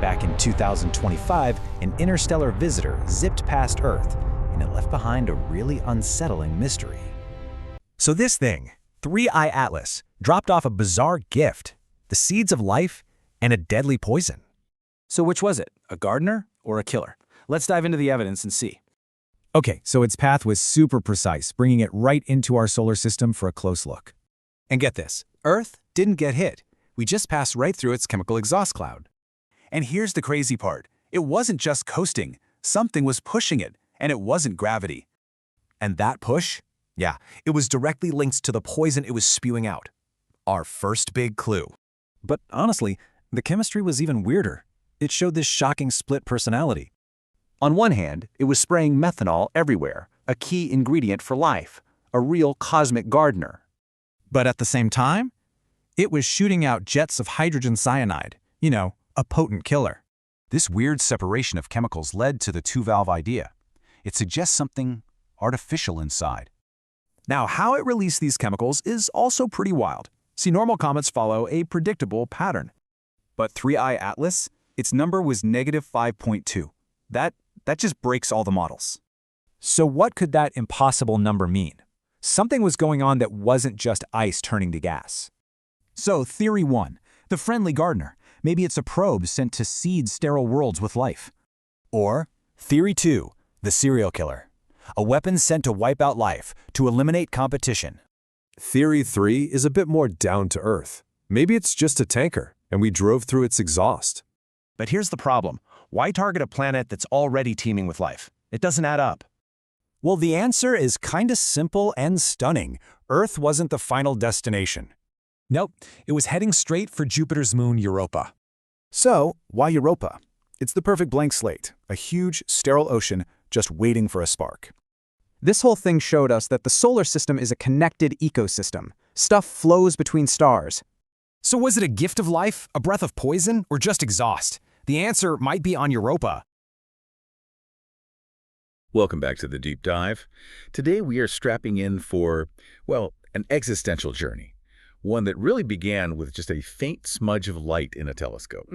Back in 2025, an interstellar visitor zipped past Earth, and it left behind a really unsettling mystery. So this thing, 3I Atlas, dropped off a bizarre gift, the seeds of life and a deadly poison. So which was it, a gardener or a killer? Let's dive into the evidence and see. Okay, so its path was super precise, bringing it right into our solar system for a close look. And get this, Earth didn't get hit. We just passed right through its chemical exhaust cloud. And here's the crazy part. It wasn't just coasting. Something was pushing it, and it wasn't gravity. And that push? Yeah, it was directly linked to the poison it was spewing out. Our first big clue. But honestly, the chemistry was even weirder. It showed this shocking split personality. On one hand, it was spraying methanol everywhere, a key ingredient for life, a real cosmic gardener. But at the same time, it was shooting out jets of hydrogen cyanide, a potent killer. This weird separation of chemicals led to the two-valve idea. It suggests something artificial inside. Now, how it released these chemicals is also pretty wild. See, normal comets follow a predictable pattern. But 3I Atlas, its number was -5.2. That just breaks all the models. So what could that impossible number mean? Something was going on that wasn't just ice turning to gas. So theory 1, the friendly gardener. Maybe it's a probe sent to seed sterile worlds with life. Or theory 2, the serial killer. A weapon sent to wipe out life, to eliminate competition. Theory 3 is a bit more down to earth. Maybe it's just a tanker, and we drove through its exhaust. But here's the problem. Why target a planet that's already teeming with life? It doesn't add up. Well, the answer is kinda simple and stunning. Earth wasn't the final destination. Nope, it was heading straight for Jupiter's moon, Europa. So, why Europa? It's the perfect blank slate, a huge, sterile ocean just waiting for a spark. This whole thing showed us that the solar system is a connected ecosystem. Stuff flows between stars. So was it a gift of life, a breath of poison, or just exhaust? The answer might be on Europa. Welcome back to the Deep Dive. Today we are strapping in for, well, an existential journey. One that really began with just a faint smudge of light in a telescope.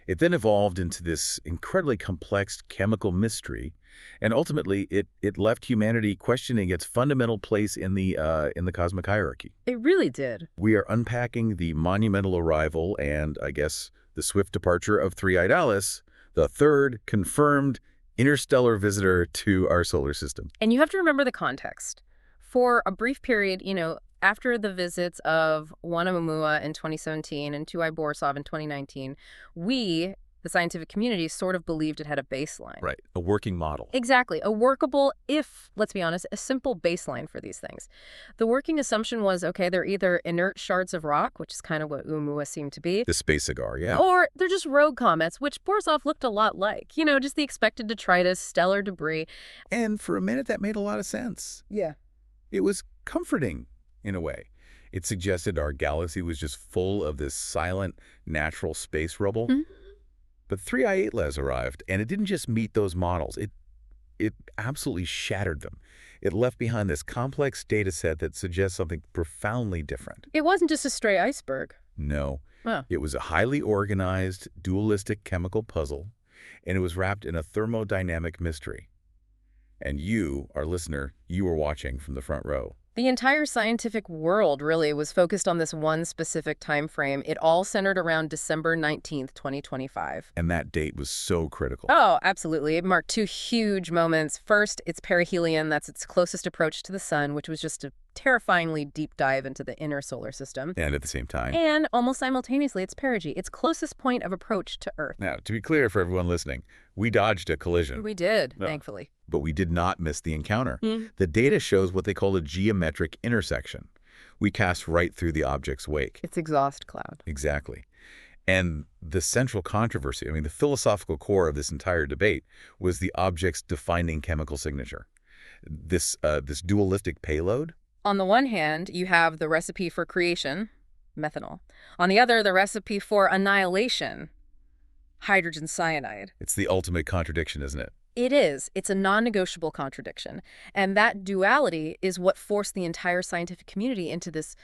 It then evolved into this incredibly complex chemical mystery, and ultimately it left humanity questioning its fundamental place in the cosmic hierarchy. It really did. We are unpacking the monumental arrival and, I guess, the swift departure of 3I Atlas, the third confirmed interstellar visitor to our solar system. And you have to remember the context. For a brief period, after the visits of 1 Oumuamua in 2017 and 2I Borisov in 2019, we, the scientific community, sort of believed it had a baseline. Right, a working model. Exactly, a workable, if, let's be honest, a simple baseline for these things. The working assumption was, okay, they're either inert shards of rock, which is kind of what Oumuamua seemed to be. The space cigar, yeah. Or they're just rogue comets, which Borisov looked a lot like. Just the expected detritus, stellar debris. And for a minute, that made a lot of sense. Yeah. It was comforting, in a way. It suggested our galaxy was just full of this silent, natural space rubble. But 3I Atlas arrived, and it didn't just meet those models. It absolutely shattered them. It left behind this complex data set that suggests something profoundly different. It wasn't just a stray iceberg. No. Oh. It was a highly organized, dualistic chemical puzzle, and it was wrapped in a thermodynamic mystery. And you, our listener, you were watching from the front row. The entire scientific world really was focused on this one specific time frame. It all centered around December 19th, 2025. And that date was so critical. Oh, absolutely. It marked two huge moments. First, it's perihelion. That's its closest approach to the sun, which was just a terrifyingly deep dive into the inner solar system. And at the same time. And almost simultaneously, it's perigee, its closest point of approach to Earth. Now, to be clear for everyone listening, we dodged a collision. We did, thankfully. But we did not miss the encounter. The data shows what they call a geometric intersection. We passed right through the object's wake. Its exhaust cloud. Exactly. And the central controversy, the philosophical core of this entire debate was the object's defining chemical signature. This dualistic payload. On the one hand, you have the recipe for creation, methanol. On the other, the recipe for annihilation, hydrogen cyanide. It's the ultimate contradiction, isn't it? It is. It's a non-negotiable contradiction. And that duality is what forced the entire scientific community into this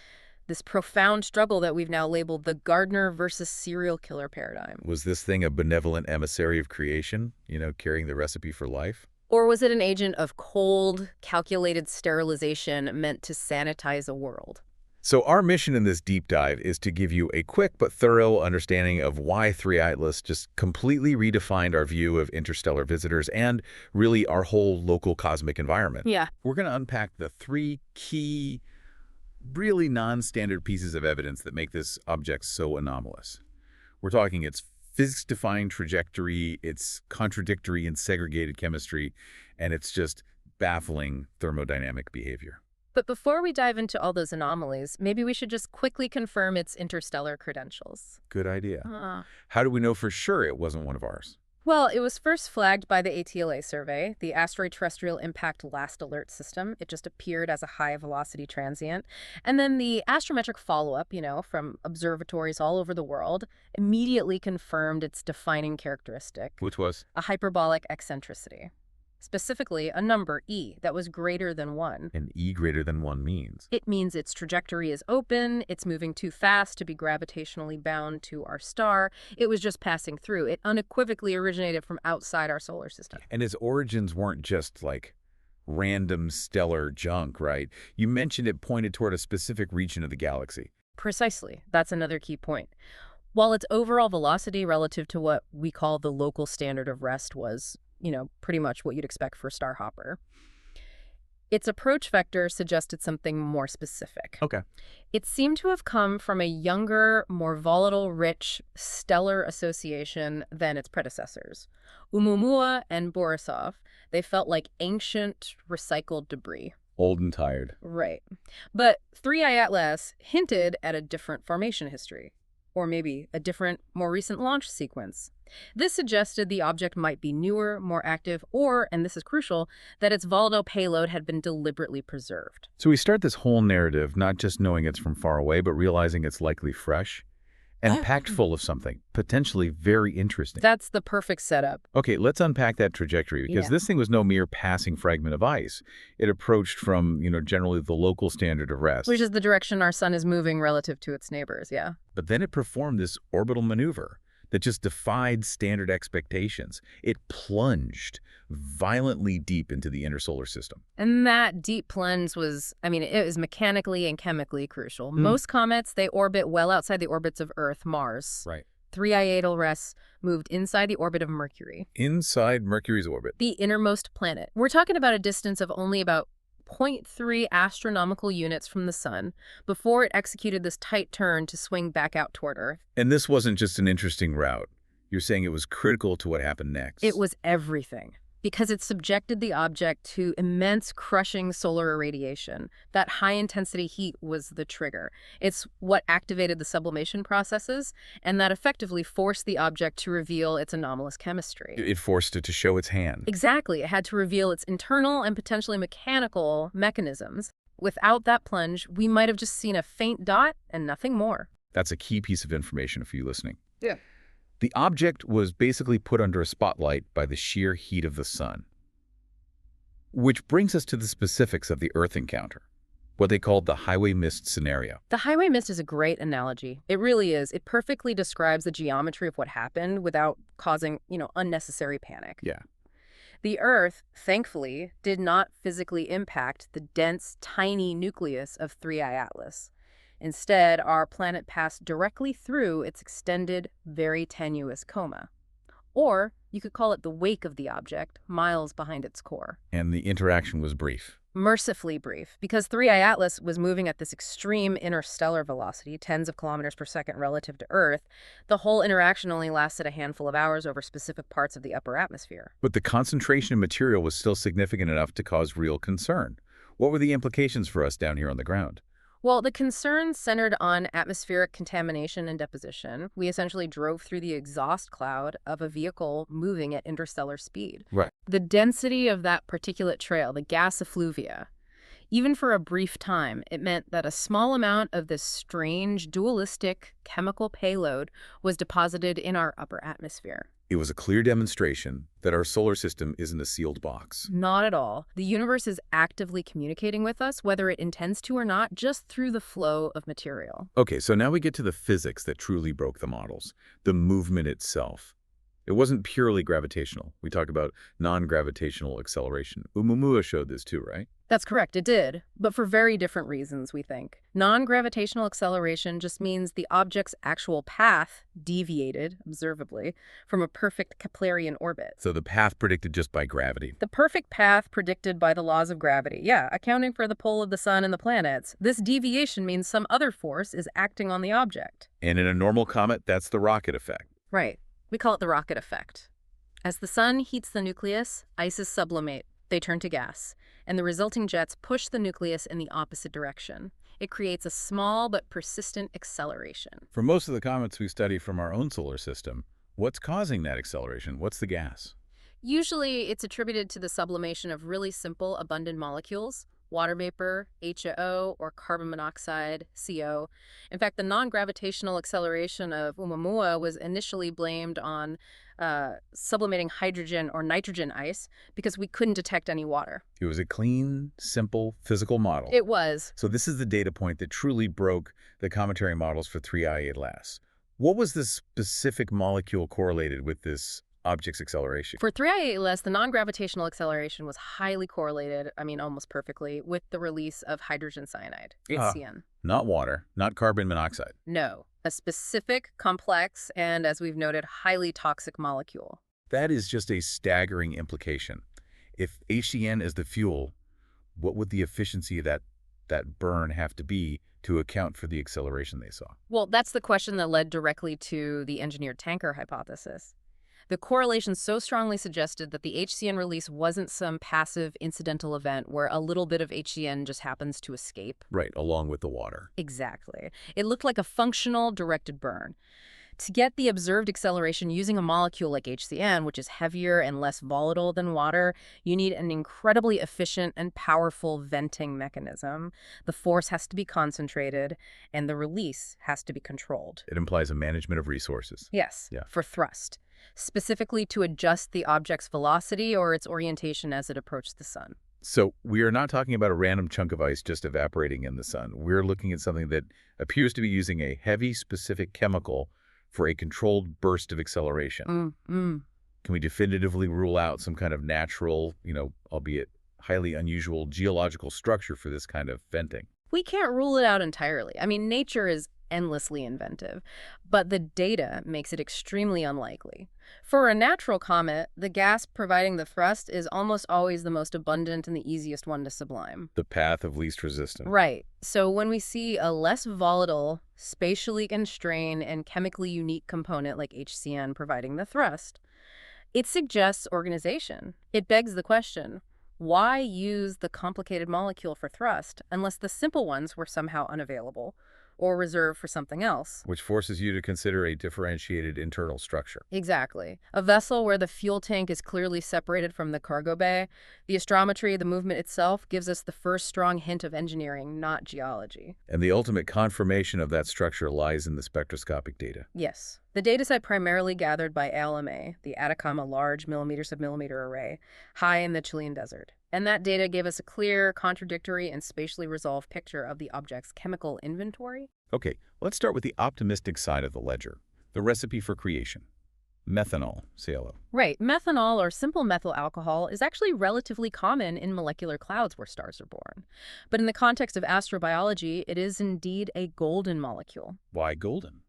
this profound struggle that we've now labeled the gardener versus serial killer paradigm. Was this thing a benevolent emissary of creation, carrying the recipe for life? Or was it an agent of cold, calculated sterilization meant to sanitize a world? So our mission in this deep dive is to give you a quick but thorough understanding of why Three Atlas just completely redefined our view of interstellar visitors and really our whole local cosmic environment. Yeah. We're going to unpack the three key, really non-standard pieces of evidence that make this object so anomalous. We're talking its physics-defying trajectory, its contradictory and segregated chemistry, and its just baffling thermodynamic behavior. But before we dive into all those anomalies, maybe we should just quickly confirm its interstellar credentials. Good idea. How do we know for sure it wasn't one of ours? Well, it was first flagged by the ATLA survey, the Asteroid Terrestrial Impact Last Alert System. It just appeared as a high-velocity transient. And then the astrometric follow-up, from observatories all over the world, immediately confirmed its defining characteristic. Which was? A hyperbolic eccentricity. Specifically, a number, E, that was greater than 1. And E greater than 1 means? It means its trajectory is open, it's moving too fast to be gravitationally bound to our star. It was just passing through. It unequivocally originated from outside our solar system. And its origins weren't just like random stellar junk, right? You mentioned it pointed toward a specific region of the galaxy. Precisely. That's another key point. While its overall velocity relative to what we call the local standard of rest was pretty much what you'd expect for a star hopper, its approach vector suggested something more specific. Okay. It seemed to have come from a younger, more volatile-rich stellar association than its predecessors. Oumuamua and Borisov, they felt like ancient, recycled debris. Old and tired. Right. But 3I Atlas hinted at a different formation history, or maybe a different, more recent launch sequence. This suggested the object might be newer, more active, or, and this is crucial, that its volatile payload had been deliberately preserved. So we start this whole narrative not just knowing it's from far away, but realizing it's likely fresh and packed full of something potentially very interesting. That's the perfect setup. Okay, let's unpack that trajectory, because this thing was no mere passing fragment of ice. It approached from, generally the local standard of rest. Which is the direction our sun is moving relative to its neighbors, yeah. But then it performed this orbital maneuver that just defied standard expectations. It plunged violently deep into the inner solar system. And that deep plunge was, it was mechanically and chemically crucial. Most comets, they orbit well outside the orbits of Earth, Mars. Right. 3I Atlas moved inside the orbit of Mercury. Inside Mercury's orbit. The innermost planet. We're talking about a distance of only about 0.3 astronomical units from the sun before it executed this tight turn to swing back out toward Earth. And this wasn't just an interesting route. You're saying it was critical to what happened next. It was everything, because it subjected the object to immense crushing solar irradiation. That high-intensity heat was the trigger. It's what activated the sublimation processes, and that effectively forced the object to reveal its anomalous chemistry. It forced it to show its hand. Exactly. It had to reveal its internal and potentially mechanical mechanisms. Without that plunge, we might have just seen a faint dot and nothing more. That's a key piece of information for you listening. Yeah. The object was basically put under a spotlight by the sheer heat of the sun. Which brings us to the specifics of the Earth encounter, what they called the highway mist scenario. The highway mist is a great analogy. It really is. It perfectly describes the geometry of what happened without causing, unnecessary panic. Yeah. The Earth, thankfully, did not physically impact the dense, tiny nucleus of 3I Atlas. Instead, our planet passed directly through its extended, very tenuous coma. Or you could call it the wake of the object, miles behind its core. And the interaction was brief. Mercifully brief, because 3I Atlas was moving at this extreme interstellar velocity, tens of kilometers per second relative to Earth. The whole interaction only lasted a handful of hours over specific parts of the upper atmosphere. But the concentration of material was still significant enough to cause real concern. What were the implications for us down here on the ground? Well, the concerns centered on atmospheric contamination and deposition. We essentially drove through the exhaust cloud of a vehicle moving at interstellar speed. Right. The density of that particulate trail, the gas effluvia, even for a brief time, it meant that a small amount of this strange, dualistic chemical payload was deposited in our upper atmosphere. It was a clear demonstration that our solar system isn't a sealed box. Not at all. The universe is actively communicating with us, whether it intends to or not, just through the flow of material. Okay, so now we get to the physics that truly broke the models, the movement itself. It wasn't purely gravitational. We talked about non-gravitational acceleration. Oumuamua showed this too, right? That's correct, it did, but for very different reasons, we think. Non-gravitational acceleration just means the object's actual path deviated, observably, from a perfect Keplerian orbit. So the path predicted just by gravity. The perfect path predicted by the laws of gravity, yeah, accounting for the pull of the sun and the planets. This deviation means some other force is acting on the object. And in a normal comet, that's the rocket effect. Right. We call it the rocket effect. As the sun heats the nucleus, ices sublimate. They turn to gas, and the resulting jets push the nucleus in the opposite direction. It creates a small but persistent acceleration. For most of the comets we study from our own solar system, what's causing that acceleration? What's the gas? Usually, it's attributed to the sublimation of really simple, abundant molecules, water vapor, HAO, or carbon monoxide, CO. In fact, the non-gravitational acceleration of Oumuamua was initially blamed on sublimating hydrogen or nitrogen ice because we couldn't detect any water. It was a clean, simple, physical model. It was. So this is the data point that truly broke the cometary models for 3I Atlas. What was the specific molecule correlated with this object's acceleration? For 3I Atlas, the non-gravitational acceleration was highly correlated, almost perfectly, with the release of hydrogen cyanide, HCN. Not water, not carbon monoxide. No, a specific, complex, and, as we've noted, highly toxic molecule. That is just a staggering implication. If HCN is the fuel, what would the efficiency of that burn have to be to account for the acceleration they saw? Well, that's the question that led directly to the engineered tanker hypothesis. The correlation so strongly suggested that the HCN release wasn't some passive incidental event where a little bit of HCN just happens to escape. Right, along with the water. Exactly. It looked like a functional directed burn. To get the observed acceleration using a molecule like HCN, which is heavier and less volatile than water, you need an incredibly efficient and powerful venting mechanism. The force has to be concentrated, and the release has to be controlled. It implies a management of resources. Yes, Yeah. for thrust, specifically to adjust the object's velocity or its orientation as it approached the sun. So we are not talking about a random chunk of ice just evaporating in the sun. We're looking at something that appears to be using a heavy, specific chemical for a controlled burst of acceleration. Can we definitively rule out some kind of natural, albeit highly unusual geological structure for this kind of venting? We can't rule it out entirely. Nature is endlessly inventive, but the data makes it extremely unlikely. For a natural comet, the gas providing the thrust is almost always the most abundant and the easiest one to sublime. The path of least resistance. Right. So when we see a less volatile, spatially constrained, and chemically unique component like HCN providing the thrust, it suggests organization. It begs the question, why use the complicated molecule for thrust unless the simple ones were somehow unavailable or reserved for something else? Which forces you to consider a differentiated internal structure. Exactly. A vessel where the fuel tank is clearly separated from the cargo bay. The astrometry, the movement itself, gives us the first strong hint of engineering, not geology. And the ultimate confirmation of that structure lies in the spectroscopic data. Yes. The dataset primarily gathered by ALMA, the Atacama Large Millimeter-Sub-Millimeter Array, high in the Chilean desert. And that data gave us a clear, contradictory, and spatially resolved picture of the object's chemical inventory. Okay, let's start with the optimistic side of the ledger, the recipe for creation. Methanol, CLO. Right. Methanol, or simple methyl alcohol, is actually relatively common in molecular clouds where stars are born. But in the context of astrobiology, it is indeed a golden molecule. Why golden?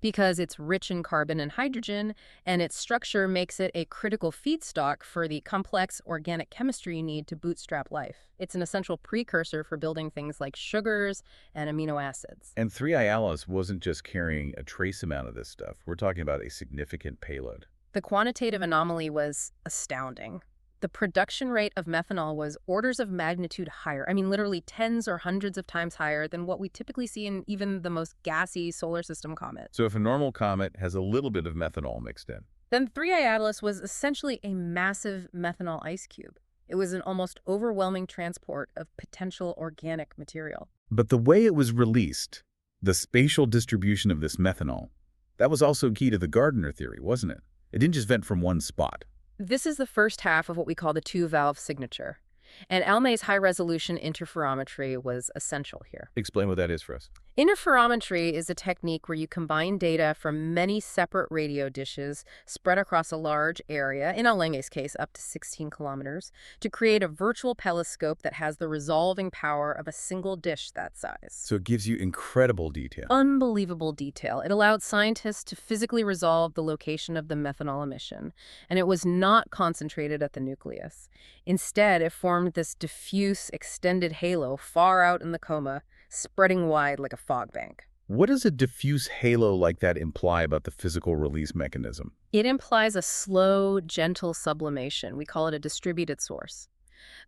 Because it's rich in carbon and hydrogen, and its structure makes it a critical feedstock for the complex organic chemistry you need to bootstrap life. It's an essential precursor for building things like sugars and amino acids. And 3I Atlas wasn't just carrying a trace amount of this stuff. We're talking about a significant payload. The quantitative anomaly was astounding. The production rate of methanol was orders of magnitude higher. Literally tens or hundreds of times higher than what we typically see in even the most gassy solar system comet. So if a normal comet has a little bit of methanol mixed in, then 3I Atlas was essentially a massive methanol ice cube. It was an almost overwhelming transport of potential organic material. but the way it was released, the spatial distribution of this methanol, that was also key to the Gardner theory, wasn't it? It didn't just vent from one spot. This is the first half of what we call the two-valve signature. And Almay's high-resolution interferometry was essential here. Explain what that is for us. Interferometry is a technique where you combine data from many separate radio dishes spread across a large area, in Allenge's case up to 16 kilometers, to create a virtual telescope that has the resolving power of a single dish that size. So it gives you incredible detail. Unbelievable detail. It allowed scientists to physically resolve the location of the methanol emission, and it was not concentrated at the nucleus. Instead, it formed this diffuse, extended halo far out in the coma, spreading wide like a fog bank. What does a diffuse halo like that imply about the physical release mechanism? It implies a slow, gentle sublimation. We call it a distributed source.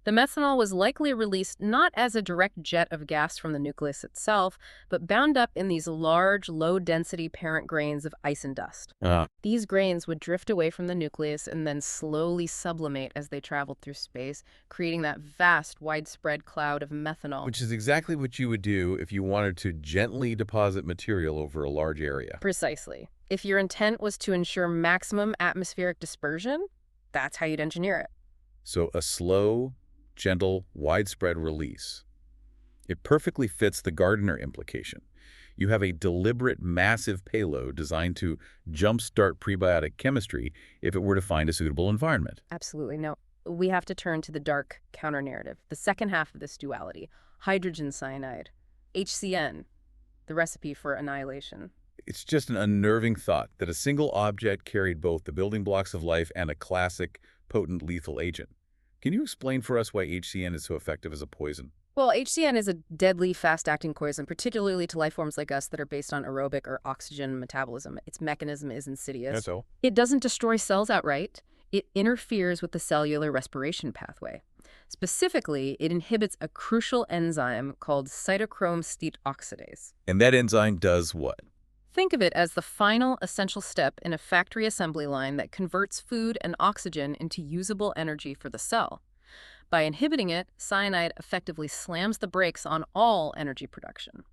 The methanol was likely released not as a direct jet of gas from the nucleus itself, but bound up in these large, low-density parent grains of ice and dust. These grains would drift away from the nucleus and then slowly sublimate as they traveled through space, creating that vast, widespread cloud of methanol. Which is exactly what you would do if you wanted to gently deposit material over a large area. Precisely. If your intent was to ensure maximum atmospheric dispersion, that's how you'd engineer it. So a slow, gentle, widespread release. It perfectly fits the Gardner implication. You have a deliberate, massive payload designed to jumpstart prebiotic chemistry if it were to find a suitable environment. Absolutely. No, we have to turn to the dark counter-narrative, the second half of this duality, hydrogen cyanide, HCN, the recipe for annihilation. It's just an unnerving thought that a single object carried both the building blocks of life and a classic, potent, lethal agent. Can you explain for us why HCN is so effective as a poison? Well, HCN is a deadly, fast-acting poison, particularly to life forms like us that are based on aerobic or oxygen metabolism. Its mechanism is insidious. That's all. It doesn't destroy cells outright. It interferes with the cellular respiration pathway. Specifically, it inhibits a crucial enzyme called cytochrome steat oxidase. And that enzyme does what? Think of it as the final essential step in a factory assembly line that converts food and oxygen into usable energy for the cell. By inhibiting it, cyanide effectively slams the brakes on all energy production.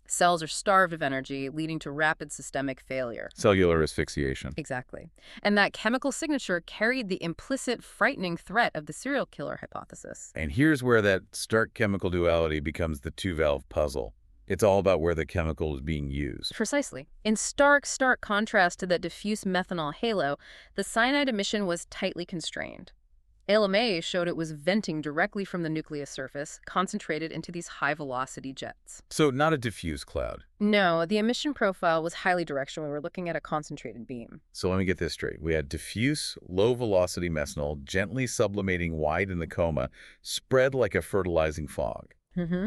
Cells are starved of energy, leading to rapid systemic failure. Cellular asphyxiation. Exactly. And that chemical signature carried the implicit, frightening threat of the serial killer hypothesis. And here's where that stark chemical duality becomes the two-valve puzzle. It's all about where the chemical is being used. Precisely. In stark contrast to that diffuse methanol halo, the cyanide emission was tightly constrained. LMA showed it was venting directly from the nucleus surface, concentrated into these high-velocity jets. So not a diffuse cloud. No, the emission profile was highly directional. We were looking at a concentrated beam. So let me get this straight. We had diffuse, low-velocity methanol gently sublimating wide in the coma, spread like a fertilizing fog. Mm-hmm.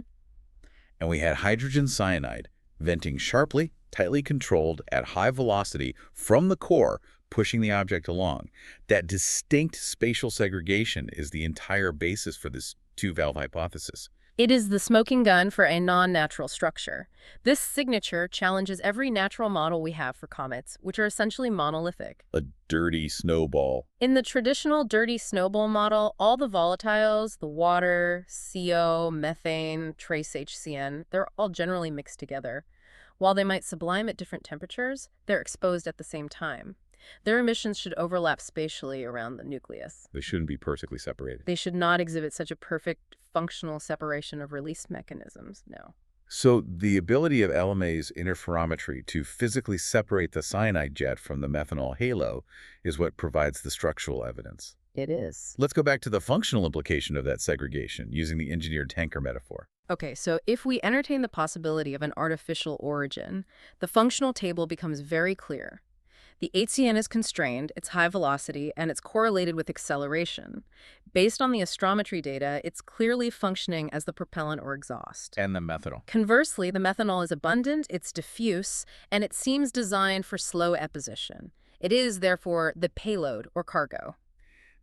And we had hydrogen cyanide venting sharply, tightly controlled at high velocity from the core, pushing the object along. That distinct spatial segregation is the entire basis for this two-valve hypothesis. It is the smoking gun for a non-natural structure. This signature challenges every natural model we have for comets, which are essentially monolithic. A dirty snowball. In the traditional dirty snowball model, all the volatiles, the water, CO, methane, trace HCN, they're all generally mixed together. While they might sublime at different temperatures, they're exposed at the same time. Their emissions should overlap spatially around the nucleus. They shouldn't be perfectly separated. They should not exhibit such a perfect functional separation of release mechanisms, no. So the ability of LMA's interferometry to physically separate the cyanide jet from the methanol halo is what provides the structural evidence. It is. Let's go back to the functional implication of that segregation using the engineered tanker metaphor. Okay, so if we entertain the possibility of an artificial origin, the functional table becomes very clear. The HCN is constrained, it's high velocity, and it's correlated with acceleration. Based on the astrometry data, it's clearly functioning as the propellant or exhaust. And the methanol. Conversely, the methanol is abundant, it's diffuse, and it seems designed for slow apposition. It is, therefore, the payload or cargo.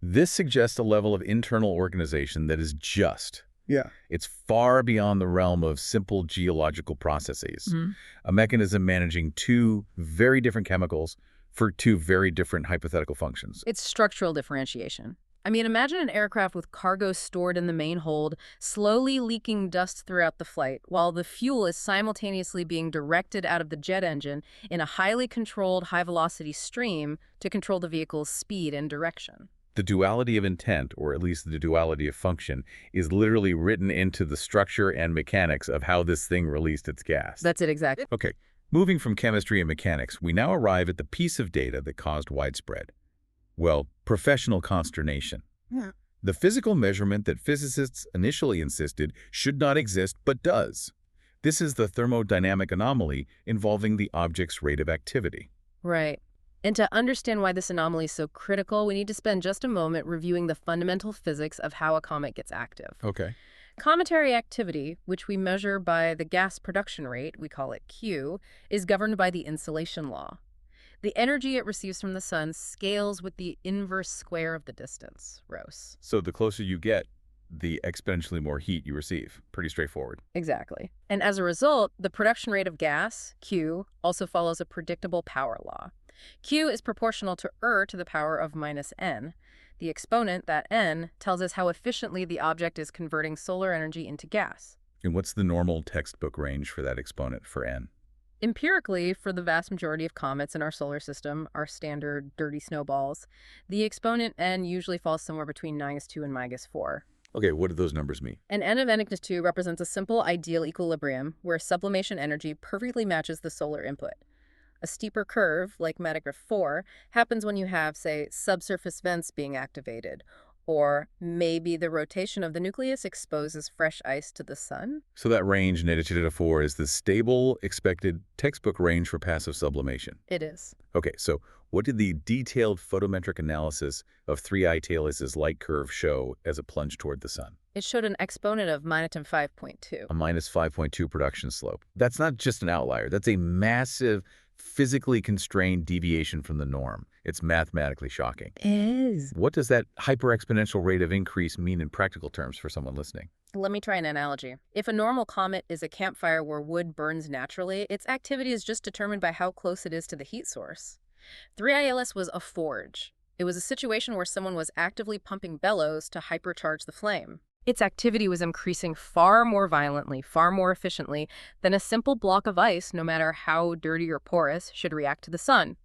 This suggests a level of internal organization that is just. Yeah. It's far beyond the realm of simple geological processes. Mm-hmm. A mechanism managing two very different chemicals for two very different hypothetical functions. It's structural differentiation. I mean, imagine an aircraft with cargo stored in the main hold, slowly leaking dust throughout the flight, while the fuel is simultaneously being directed out of the jet engine in a highly controlled high-velocity stream to control the vehicle's speed and direction. The duality of intent, or at least the duality of function, is literally written into the structure and mechanics of how this thing released its gas. That's it exactly. Okay, moving from chemistry and mechanics, we now arrive at the piece of data that caused widespread, well, professional consternation. Yeah. The physical measurement that physicists initially insisted should not exist but does. This is the thermodynamic anomaly involving the object's rate of activity. Right. And to understand why this anomaly is so critical, we need to spend just a moment reviewing the fundamental physics of how a comet gets active. Okay. Cometary activity, which we measure by the gas production rate, we call it Q, is governed by the insolation law. The energy it receives from the sun scales with the inverse square of the distance, Rose. So the closer you get, the exponentially more heat you receive. Pretty straightforward. Exactly. And as a result, the production rate of gas, Q, also follows a predictable power law. Q is proportional to to the power of minus n. The exponent, that n, tells us how efficiently the object is converting solar energy into gas. And what's the normal textbook range for that exponent for n? Empirically, for the vast majority of comets in our solar system, our standard dirty snowballs, the exponent n usually falls somewhere between -2 and -4. Okay, what do those numbers mean? An n of n-2 represents a simple ideal equilibrium where sublimation energy perfectly matches the solar input. A steeper curve, like Metagraph 4, happens when you have, say, subsurface vents being activated, or maybe the rotation of the nucleus exposes fresh ice to the sun. So that range, n 4, is the stable, expected textbook range for passive sublimation. It is. Okay, so what did the detailed photometric analysis of 3I Thales' light curve show as it plunged toward the sun? It showed an exponent of -5.2. A -5.2 production slope. That's not just an outlier. That's a massive, physically constrained deviation from the norm. It's mathematically shocking. It is. What does that hyper-exponential rate of increase mean in practical terms for someone listening? Let me try an analogy. If a normal comet is a campfire where wood burns naturally, its activity is just determined by how close it is to the heat source. 3ILS was a forge. It was a situation where someone was actively pumping bellows to hypercharge the flame. Its activity was increasing far more violently, far more efficiently than a simple block of ice, no matter how dirty or porous, should react to the sun.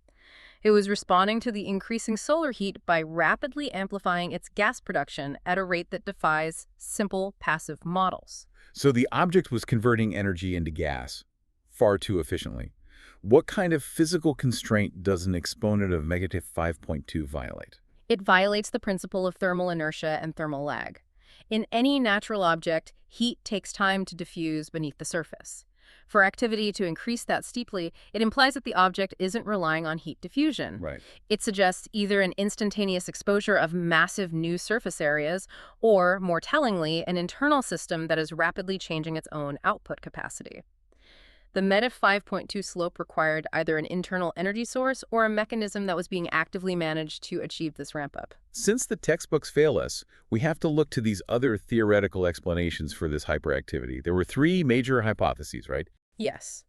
It was responding to the increasing solar heat by rapidly amplifying its gas production at a rate that defies simple passive models. So the object was converting energy into gas far too efficiently. What kind of physical constraint does an exponent of -5.2 violate? It violates the principle of thermal inertia and thermal lag. In any natural object, heat takes time to diffuse beneath the surface. For activity to increase that steeply, it implies that the object isn't relying on heat diffusion. Right. It suggests either an instantaneous exposure of massive new surface areas, or, more tellingly, an internal system that is rapidly changing its own output capacity. The -5.2 slope required either an internal energy source or a mechanism that was being actively managed to achieve this ramp-up. Since the textbooks fail us, we have to look to these other theoretical explanations for this hyperactivity. There were three major hypotheses, right? Yes.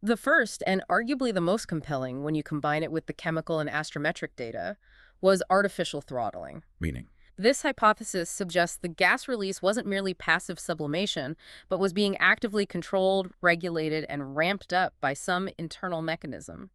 The first, and arguably the most compelling when you combine it with the chemical and astrometric data, was artificial throttling. Meaning? This hypothesis suggests the gas release wasn't merely passive sublimation, but was being actively controlled, regulated, and ramped up by some internal mechanism.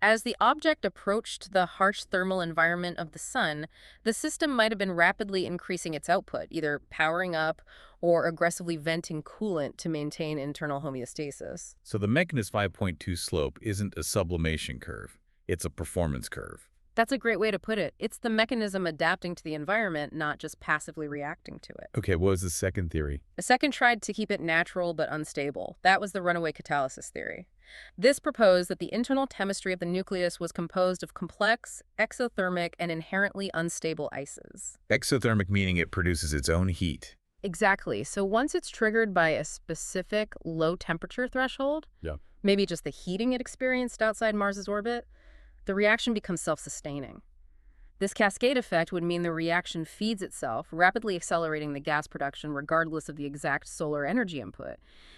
As the object approached the harsh thermal environment of the sun, the system might have been rapidly increasing its output, either powering up or aggressively venting coolant to maintain internal homeostasis. So the -5.2 slope isn't a sublimation curve. It's a performance curve. That's a great way to put it. It's the mechanism adapting to the environment, not just passively reacting to it. Okay, what was the second theory? The second tried to keep it natural but unstable. That was the runaway catalysis theory. This proposed that the internal chemistry of the nucleus was composed of complex, exothermic, and inherently unstable ices. Exothermic meaning it produces its own heat. Exactly. So once it's triggered by a specific low temperature threshold, maybe just the heating it experienced outside Mars's orbit, the reaction becomes self-sustaining. This cascade effect would mean the reaction feeds itself, rapidly accelerating the gas production regardless of the exact solar energy input.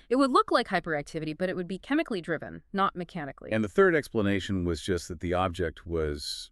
It would look like hyperactivity, but it would be chemically driven, not mechanically. And the third explanation was just that the object was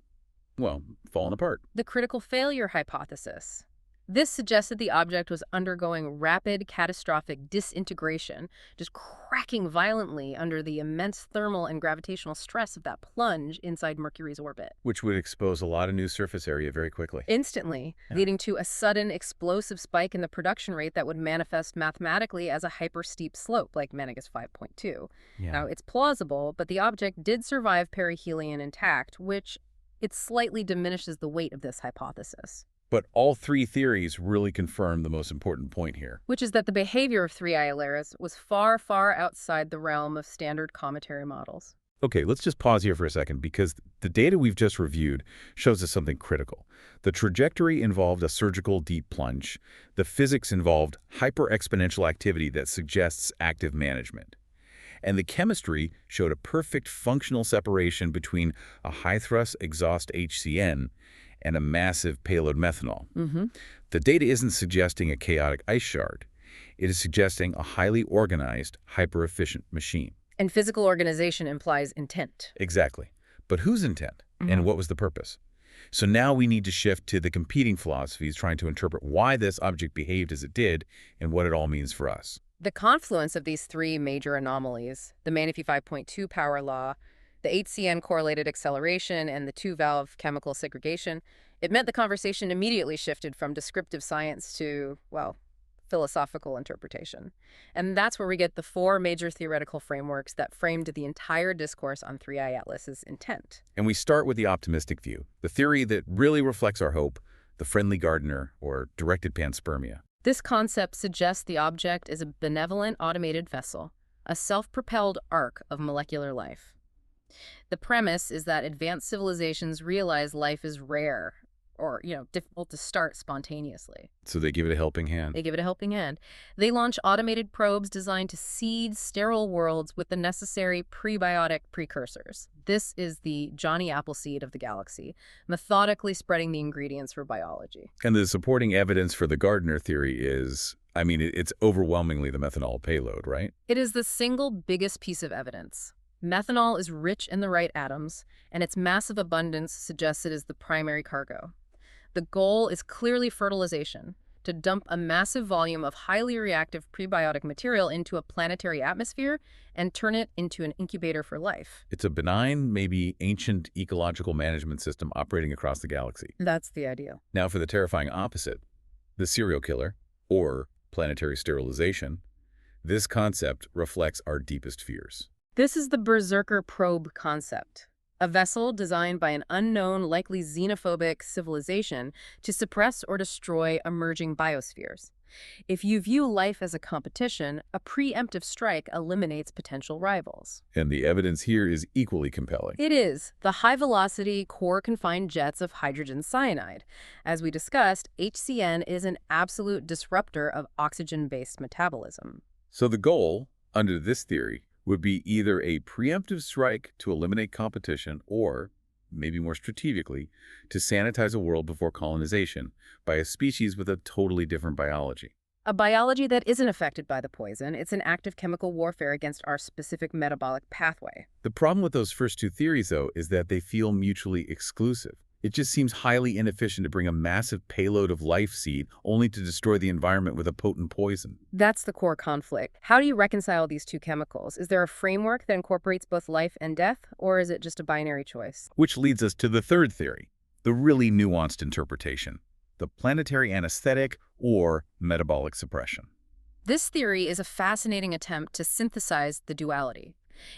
well, fallen apart. The critical failure hypothesis. This suggested the object was undergoing rapid, catastrophic disintegration, just cracking violently under the immense thermal and gravitational stress of that plunge inside Mercury's orbit. Which would expose a lot of new surface area very quickly. Instantly, leading to a sudden explosive spike in the production rate that would manifest mathematically as a hyper-steep slope, like Mennegus 5.2. Now, it's plausible, but the object did survive perihelion intact, which it slightly diminishes the weight of this hypothesis. But all three theories really confirm the most important point here. Which is that the behavior of 3I Alaris was far, far outside the realm of standard cometary models. Okay, let's just pause here for a second because the data we've just reviewed shows us something critical. The trajectory involved a surgical deep plunge. The physics involved hyper-exponential activity that suggests active management. And the chemistry showed a perfect functional separation between a high-thrust exhaust HCN and a massive payload methanol. The data isn't suggesting a chaotic ice shard. It is suggesting a highly organized, hyper-efficient machine. And physical organization implies intent. Exactly. But whose intent? And what was the purpose? So now we need to shift to the competing philosophies trying to interpret why this object behaved as it did and what it all means for us. The confluence of these three major anomalies, the Menefee 5.2 power law, the HCN correlated acceleration, and the two-valve chemical segregation, it meant the conversation immediately shifted from descriptive science to, well, philosophical interpretation. And that's where we get the four major theoretical frameworks that framed the entire discourse on 3I Atlas's intent. And we start with the optimistic view, the theory that really reflects our hope, the friendly gardener, or directed panspermia. This concept suggests the object is a benevolent automated vessel, a self-propelled ark of molecular life. The premise is that advanced civilizations realize life is rare or, difficult to start spontaneously. So they give it a helping hand. They give it a helping hand. They launch automated probes designed to seed sterile worlds with the necessary prebiotic precursors. This is the Johnny Appleseed of the galaxy, methodically spreading the ingredients for biology. And the supporting evidence for the gardener theory is, it's overwhelmingly the methanol payload, right? It is the single biggest piece of evidence. Methanol is rich in the right atoms, and its massive abundance suggests it is the primary cargo. The goal is clearly fertilization, to dump a massive volume of highly reactive prebiotic material into a planetary atmosphere and turn it into an incubator for life. It's a benign, maybe ancient ecological management system operating across the galaxy. That's the idea. Now for the terrifying opposite, the serial killer, or planetary sterilization, this concept reflects our deepest fears. This is the Berserker probe concept, a vessel designed by an unknown, likely xenophobic civilization to suppress or destroy emerging biospheres. If you view life as a competition, a preemptive strike eliminates potential rivals. And the evidence here is equally compelling. It is the high-velocity, core-confined jets of hydrogen cyanide. As we discussed, HCN is an absolute disruptor of oxygen-based metabolism. So the goal, under this theory, would be either a preemptive strike to eliminate competition or, maybe more strategically, to sanitize a world before colonization by a species with a totally different biology. A biology that isn't affected by the poison. It's an active chemical warfare against our specific metabolic pathway. The problem with those first two theories, though, is that they feel mutually exclusive. It just seems highly inefficient to bring a massive payload of life seed only to destroy the environment with a potent poison. That's the core conflict. How do you reconcile these two chemicals? Is there a framework that incorporates both life and death, or is it just a binary choice? Which leads us to the third theory, the really nuanced interpretation, the planetary anesthetic or metabolic suppression. This theory is a fascinating attempt to synthesize the duality.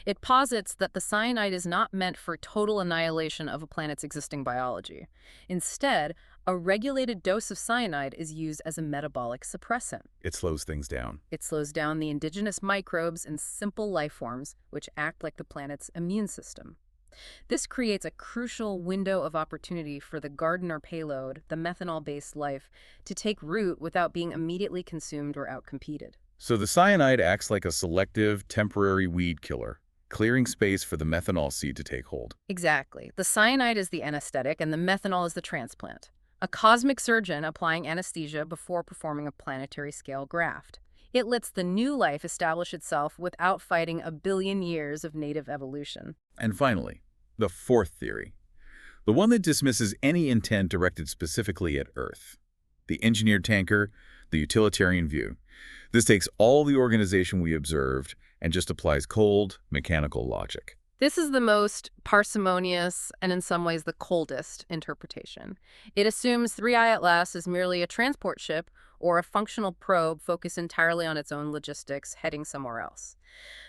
It posits that the cyanide is not meant for total annihilation of a planet's existing biology. Instead, a regulated dose of cyanide is used as a metabolic suppressant. It slows things down. It slows down the indigenous microbes and simple life forms, which act like the planet's immune system. This creates a crucial window of opportunity for the gardener payload, the methanol-based life, to take root without being immediately consumed or outcompeted. So the cyanide acts like a selective, temporary weed killer, clearing space for the methanol seed to take hold. Exactly. The cyanide is the anesthetic and the methanol is the transplant. A cosmic surgeon applying anesthesia before performing a planetary-scale graft. It lets the new life establish itself without fighting a billion years of native evolution. And finally, the fourth theory, The one that dismisses any intent directed specifically at Earth. The engineered tanker, the utilitarian view. This takes all the organization we observed and just applies cold, mechanical logic. This is the most parsimonious and in some ways the coldest interpretation. It assumes 3I Atlas is merely a transport ship or a functional probe focused entirely on its own logistics, heading somewhere else.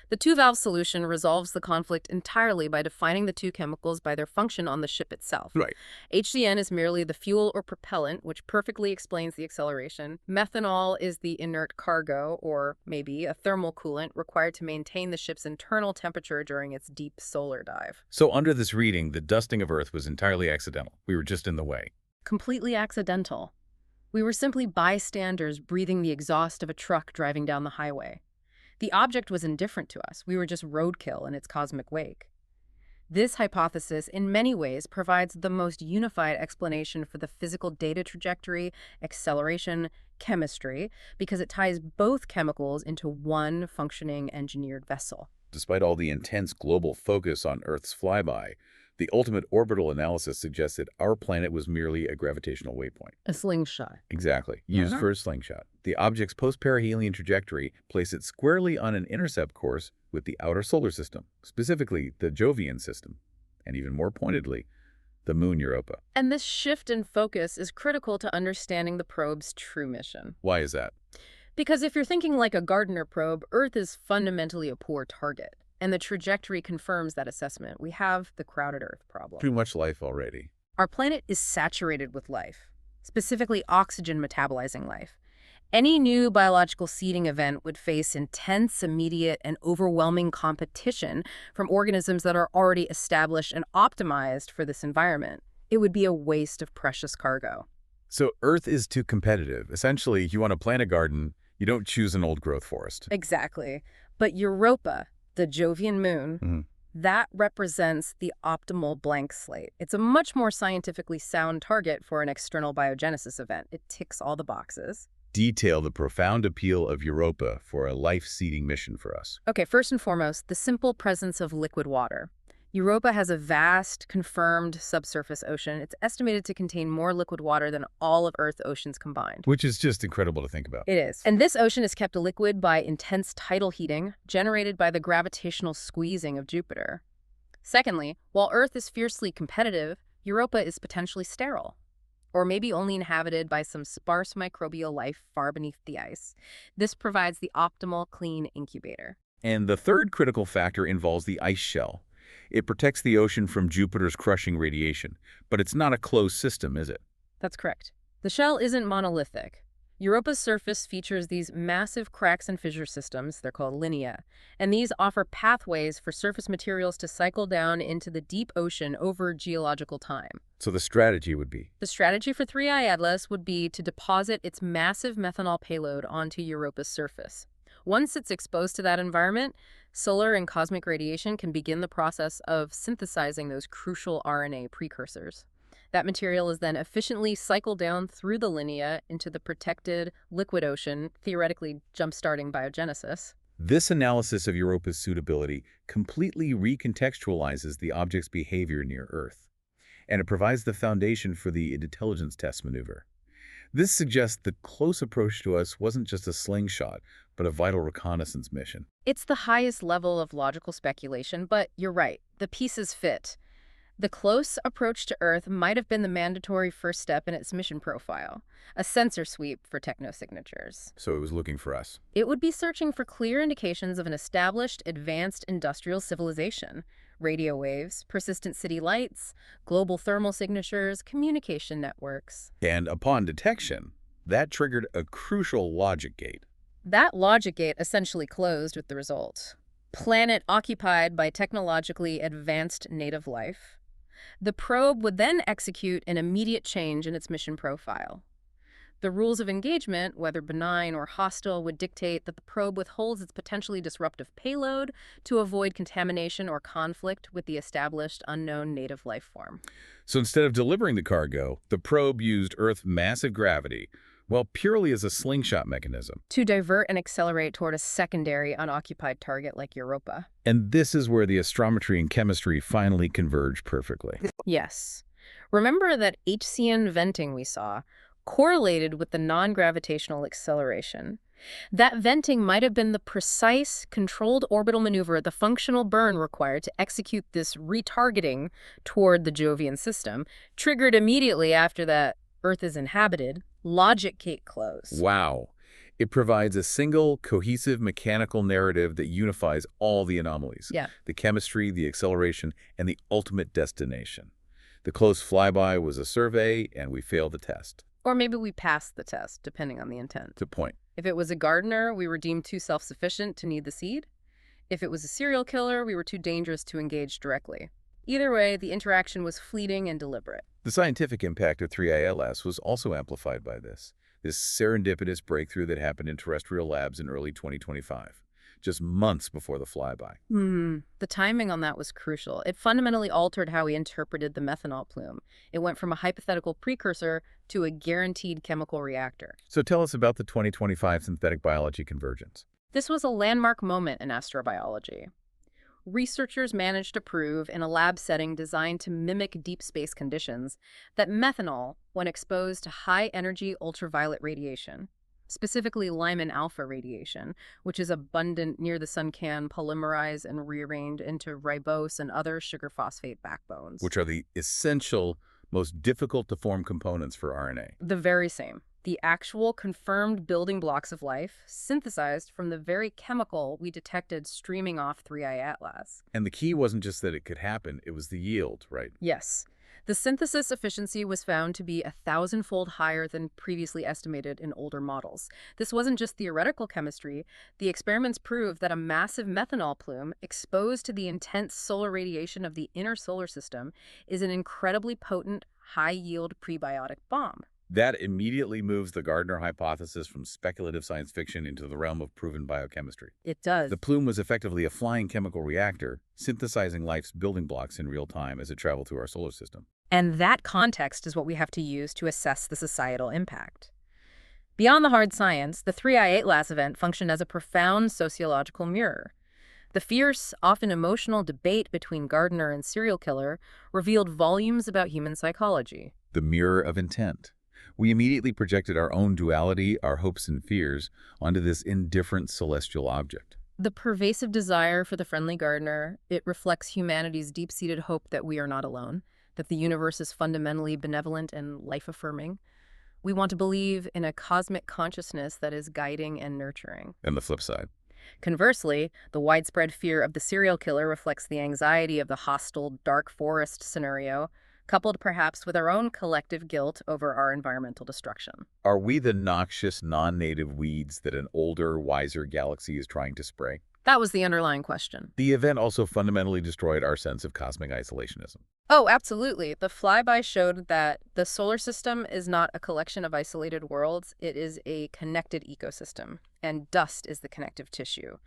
The two-valve solution resolves the conflict entirely by defining the two chemicals by their function on the ship itself. Right. HCN is merely the fuel or propellant, which perfectly explains the acceleration. Methanol is the inert cargo, or maybe a thermal coolant required to maintain the ship's internal temperature during its deep solar dive. So under this reading, the dusting of Earth was entirely accidental. We were just in the way. Completely accidental. We were simply bystanders breathing the exhaust of a truck driving down the highway. The object was indifferent to us. We were just roadkill in its cosmic wake. This hypothesis, in many ways, provides the most unified explanation for the physical data trajectory, acceleration, chemistry, because it ties both chemicals into one functioning engineered vessel. Despite all the intense global focus on Earth's flyby, the ultimate orbital analysis suggests that our planet was merely a gravitational waypoint. A slingshot. Exactly, used Uh-huh. for a slingshot. The object's post-perihelion trajectory placed it squarely on an intercept course with the outer solar system, specifically the Jovian system, and even more pointedly, the moon Europa. And this shift in focus is critical to understanding the probe's true mission. Why is that? Because if you're thinking like a Gardner probe, Earth is fundamentally a poor target. And the trajectory confirms that assessment. We have the crowded Earth problem. Too much life already. Our planet is saturated with life, specifically oxygen metabolizing life. Any new biological seeding event would face intense, immediate, and overwhelming competition from organisms that are already established and optimized for this environment. It would be a waste of precious cargo. So Earth is too competitive. Essentially, you want to plant a garden, you don't choose an old-growth forest. Exactly. But Europa, the Jovian moon, that represents the optimal blank slate. It's a much more scientifically sound target for an external biogenesis event. It ticks all the boxes. Detail the profound appeal of Europa for a life-seeding mission for us. Okay, first and foremost, the simple presence of liquid water. Europa has a vast, confirmed subsurface ocean. It's estimated to contain more liquid water than all of Earth's oceans combined. Which is just incredible to think about. It is. And this ocean is kept liquid by intense tidal heating, generated by the gravitational squeezing of Jupiter. Secondly, while Earth is fiercely competitive, Europa is potentially sterile, or maybe only inhabited by some sparse microbial life far beneath the ice. This provides the optimal clean incubator. And the third critical factor involves the ice shell. It protects the ocean from Jupiter's crushing radiation, but it's not a closed system, is it? That's correct. The shell isn't monolithic. Europa's surface features these massive cracks and fissure systems, they're called linea, and these offer pathways for surface materials to cycle down into the deep ocean over geological time. So the strategy would be? The strategy for 3I Atlas would be to deposit its massive methanol payload onto Europa's surface. Once it's exposed to that environment, solar and cosmic radiation can begin the process of synthesizing those crucial RNA precursors. That material is then efficiently cycled down through the linea into the protected liquid ocean, theoretically jump-starting biogenesis. This analysis of Europa's suitability completely recontextualizes the object's behavior near Earth, and it provides the foundation for the intelligence test maneuver. This suggests the close approach to us wasn't just a slingshot, but a vital reconnaissance mission. It's the highest level of logical speculation, but you're right, the pieces fit. The close approach to Earth might have been the mandatory first step in its mission profile, a sensor sweep for technosignatures. So it was looking for us. It would be searching for clear indications of an established, advanced industrial civilization. Radio waves, persistent city lights, global thermal signatures, communication networks. And upon detection, that triggered a crucial logic gate. That logic gate essentially closed with the result. Planet occupied by technologically advanced native life. The probe would then execute an immediate change in its mission profile. The rules of engagement, whether benign or hostile, would dictate that the probe withholds its potentially disruptive payload to avoid contamination or conflict with the established unknown native life form. So instead of delivering the cargo, the probe used Earth's massive gravity, well, purely as a slingshot mechanism. To divert and accelerate toward a secondary unoccupied target like Europa. And this is where the astrometry and chemistry finally converge perfectly. Yes. Remember that HCN venting we saw correlated with the non-gravitational acceleration. That venting might have been the precise, controlled orbital maneuver the functional burn required to execute this retargeting toward the Jovian system, triggered immediately after that Earth is inhabited, logic gate close. Wow. It provides a single, cohesive mechanical narrative that unifies all the anomalies. Yeah. The chemistry, the acceleration, and the ultimate destination. The close flyby was a survey, and we failed the test. Or maybe we passed the test, depending on the intent. To point. If it was a gardener, we were deemed too self-sufficient to need the seed. If it was a serial killer, we were too dangerous to engage directly. Either way, the interaction was fleeting and deliberate. The scientific impact of 3ILS was also amplified by this serendipitous breakthrough that happened in terrestrial labs in early 2025, just months before the flyby. The timing on that was crucial. It fundamentally altered how we interpreted the methanol plume. It went from a hypothetical precursor to a guaranteed chemical reactor. So tell us about the 2025 synthetic biology convergence. This was a landmark moment in astrobiology. Researchers managed to prove in a lab setting designed to mimic deep space conditions that methanol, when exposed to high-energy ultraviolet radiation, specifically Lyman alpha radiation, which is abundant near the sun, can polymerize and rearrange into ribose and other sugar phosphate backbones. Which are the essential, most difficult to form components for RNA. The very same. The actual confirmed building blocks of life, synthesized from the very chemical we detected streaming off 3I Atlas. And the key wasn't just that it could happen, it was the yield, right? Yes. The synthesis efficiency was found to be 1,000-fold higher than previously estimated in older models. This wasn't just theoretical chemistry. The experiments proved that a massive methanol plume exposed to the intense solar radiation of the inner solar system is an incredibly potent, high-yield prebiotic bomb. That immediately moves the Gardner hypothesis from speculative science fiction into the realm of proven biochemistry. It does. The plume was effectively a flying chemical reactor, synthesizing life's building blocks in real time as it traveled through our solar system. And that context is what we have to use to assess the societal impact. Beyond the hard science, the 3I Atlas event functioned as a profound sociological mirror. The fierce, often emotional debate between gardener and serial killer revealed volumes about human psychology. The mirror of intent. We immediately projected our own duality, our hopes and fears, onto this indifferent celestial object. The pervasive desire for the friendly gardener, it reflects humanity's deep-seated hope that we are not alone, that the universe is fundamentally benevolent and life-affirming. We want to believe in a cosmic consciousness that is guiding and nurturing. And the flip side. Conversely, the widespread fear of the serial killer reflects the anxiety of the hostile dark forest scenario, coupled perhaps with our own collective guilt over our environmental destruction. Are we the noxious, non-native weeds that an older, wiser galaxy is trying to spray? That was the underlying question. The event also fundamentally destroyed our sense of cosmic isolationism. Oh, absolutely. The flyby showed that the solar system is not a collection of isolated worlds. It is a connected ecosystem, and dust is the connective tissue.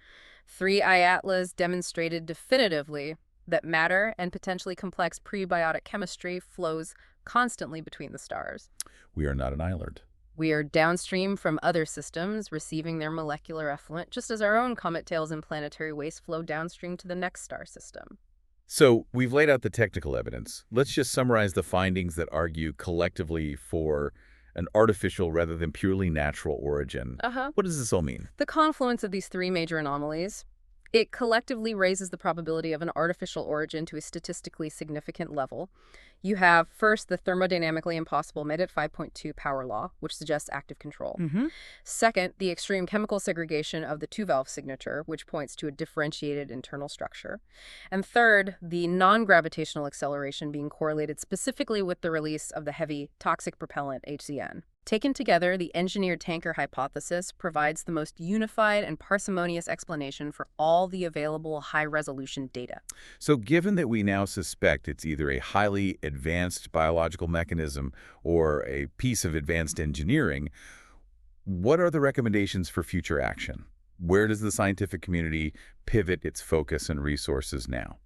3I Atlas demonstrated definitively that matter and potentially complex prebiotic chemistry flows constantly between the stars. We are not an island. We are downstream from other systems, receiving their molecular effluent, just as our own comet tails and planetary waste flow downstream to the next star system. So we've laid out the technical evidence. Let's just summarize the findings that argue collectively for an artificial rather than purely natural origin. What does this all mean? The confluence of these three major anomalies, it collectively raises the probability of an artificial origin to a statistically significant level. You have, first, the thermodynamically impossible made at 5.2 power law, which suggests active control. Second, the extreme chemical segregation of the two-valve signature, which points to a differentiated internal structure. And third, the non-gravitational acceleration being correlated specifically with the release of the heavy toxic propellant HCN. Taken together, the engineered tanker hypothesis provides the most unified and parsimonious explanation for all the available high-resolution data. So given that we now suspect it's either a highly advanced biological mechanism or a piece of advanced engineering, what are the recommendations for future action? Where does the scientific community pivot its focus and resources now?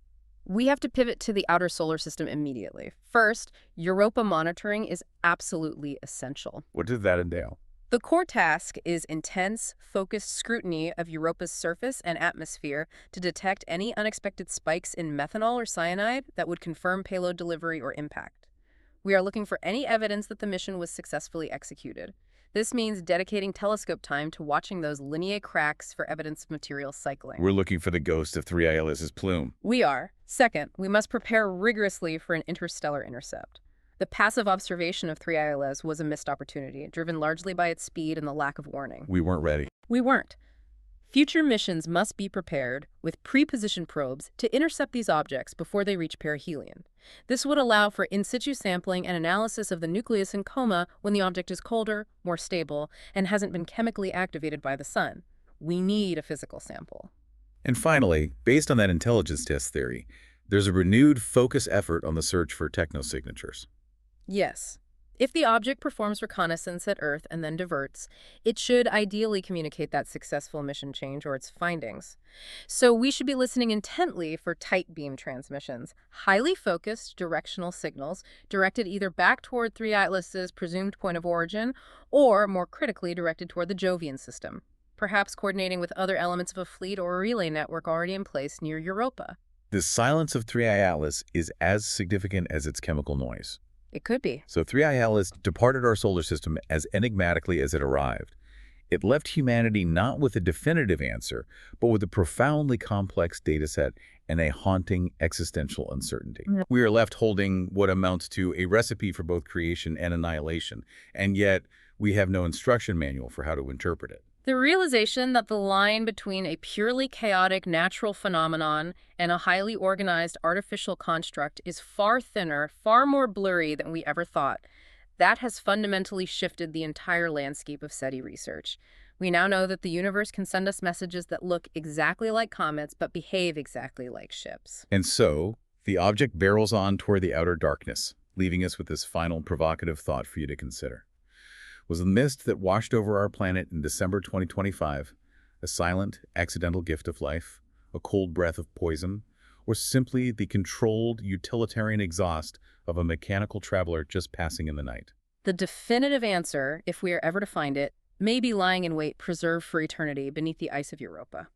We have to pivot to the outer solar system immediately. First, Europa monitoring is absolutely essential. What does that entail? The core task is intense, focused scrutiny of Europa's surface and atmosphere to detect any unexpected spikes in methanol or cyanide that would confirm payload delivery or impact. We are looking for any evidence that the mission was successfully executed. This means dedicating telescope time to watching those linear cracks for evidence of material cycling. We're looking for the ghost of 3ILS's plume. We are. Second, we must prepare rigorously for an interstellar intercept. The passive observation of 3ILS was a missed opportunity, driven largely by its speed and the lack of warning. We weren't ready. We weren't. Future missions must be prepared with pre-positioned probes to intercept these objects before they reach perihelion. This would allow for in-situ sampling and analysis of the nucleus in coma when the object is colder, more stable, and hasn't been chemically activated by the sun. We need a physical sample. And finally, based on that intelligence test theory, there's a renewed focus effort on the search for technosignatures. Yes. If the object performs reconnaissance at Earth and then diverts, it should ideally communicate that successful mission change or its findings. So we should be listening intently for tight beam transmissions, highly focused directional signals directed either back toward 3ILS's presumed point of origin or, more critically, directed toward the Jovian system, perhaps coordinating with other elements of a fleet or a relay network already in place near Europa. The silence of 3ILS is as significant as its chemical noise. It could be. So 3ILS departed our solar system as enigmatically as it arrived. It left humanity not with a definitive answer, but with a profoundly complex data set and a haunting existential uncertainty. We are left holding what amounts to a recipe for both creation and annihilation, and yet we have no instruction manual for how to interpret it. The realization that the line between a purely chaotic natural phenomenon and a highly organized artificial construct is far thinner, far more blurry than we ever thought. That has fundamentally shifted the entire landscape of SETI research. We now know that the universe can send us messages that look exactly like comets but behave exactly like ships. And so, the object barrels on toward the outer darkness, leaving us with this final provocative thought for you to consider. Was the mist that washed over our planet in December 2025 a silent, accidental gift of life, a cold breath of poison, or simply the controlled, utilitarian exhaust of a mechanical traveler just passing in the night? The definitive answer, if we are ever to find it, may be lying in wait, preserved for eternity beneath the ice of Europa.